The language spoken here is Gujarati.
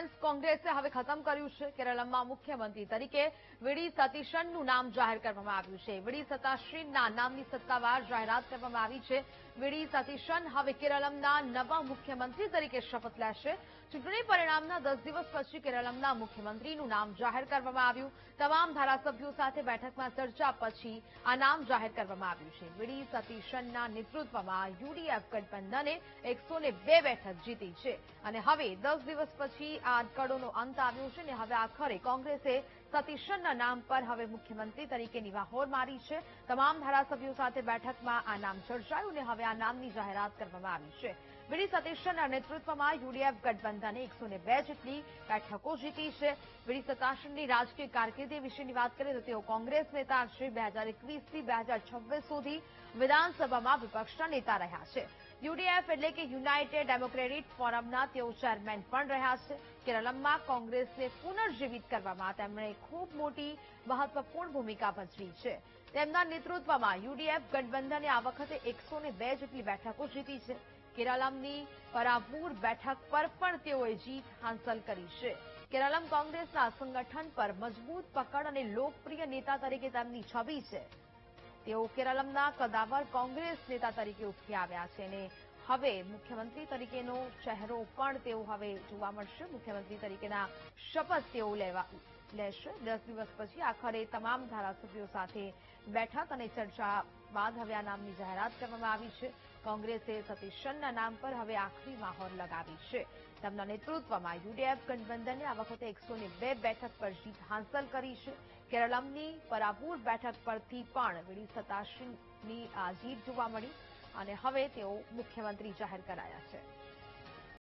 સસ્પેન્સ કોંગ્રેસે હવે ખતમ કર્યું છે. કેરળમાં મુખ્યમંત્રી તરીકે વીડી સતીશનનું નામ જાહેર કરવામાં આવ્યું છે. વીડી સતાશીના નામની સત્તાવાર જાહેરાત કરવામાં આવી છે. વીડી સતીશન હવે કેરળના નવા મુખ્યમંત્રી તરીકે શપથ લેશે. ચૂંટણી પરિણામના 10 દિવસ પછી કેરળના મુખ્યમંત્રીનું નામ જાહેર કરવામાં આવ્યું. તમામ ધારાસભ્યો સાથે બેઠકમાં ચર્ચા પછી આ નામ જાહેર કરવામાં આવ્યું છે. વીડી સતીશનના નેતૃત્વમાં યુડીએફ ગઠબંધને 102 બેઠક જીતી છે અને હવે 10 દિવસ પછી આ અટકળોનો અંત આવ્યો છે અને હવે આખરે કોંગ્રેસે સતીશનના નામ પર હવે મુખ્યમંત્રી તરીકેની વહોર મારી છે. તમામ ધારાસભ્યો સાથે બેઠકમાં આ નામ ચર્ચાયું અને હવે આ નામની જાહેરાત કરવામાં આવી છે. વીડી સતીશનના નેતૃત્વમાં યુડીએફ ગઠબંધને 102 જેટલી બેઠકો જીતી છે. વીડી સતાશનની રાજકીય કારકિર્દી વિશેની વાત કરીએ તો તેઓ કોંગ્રેસ નેતા છે. 2021થી 2026 સુધી વિધાનસભામાં વિપક્ષના નેતા રહ્યા છે. યુડીએફ એટલે કે યુનાઇટેડ ડેમોક્રેટિક ફોરમના તેઓ ચેરમેન પણ રહ્યા છે. કેરળમાં કોંગ્રેસને પુનર્જીવિત કરવામાં તેમણે ખૂબ મોટી મહત્વપૂર્ણ ભૂમિકા ભજવી છે. તેમના નેતૃત્વમાં યુડીએફ ગઠબંધને આ વખતે 102 જેટલી બેઠકો જીતી છે. કેરળમની પરાવૂર બેઠક પર પણ તેઓએ જીત હાંસલ કરી છે. કેરળમ કોંગ્રેસના સંગઠન પર મજબૂત પકડ અને લોકપ્રિય નેતા તરીકે તેમની છબી છે. તેઓ કેરળમના કદાવર કોંગ્રેસ નેતા તરીકે ઉભરી આવ્યા છે અને હવે મુખ્યમંત્રી તરીકેનો ચહેરો પણ તેઓ હવે જોવા મળશે. મુખ્યમંત્રી તરીકેના શપથ તેઓ લેશે. 10 દિવસ પછી આખરે તમામ ધારાસભ્યો સાથે બેઠક અને ચર્ચા બાદ હવે આ નામની જાહેરાત કરવામાં આવી છે. કોંગ્રેસે સતીશનના નામ પર હવે આખરી મહોર લગાવી છે. તેમના નેતૃત્વમાં યુડીએફ ગઠબંધને આ વખતે 102 બેઠક પર જીત હાંસલ કરી છે. કેરળમની પરાવૂર બેઠક પરથી પણ વીડી સતાશનની આ જીત જોવા મળી અને હવે તેઓ મુખ્યમંત્રી જાહેર કરાયા છે.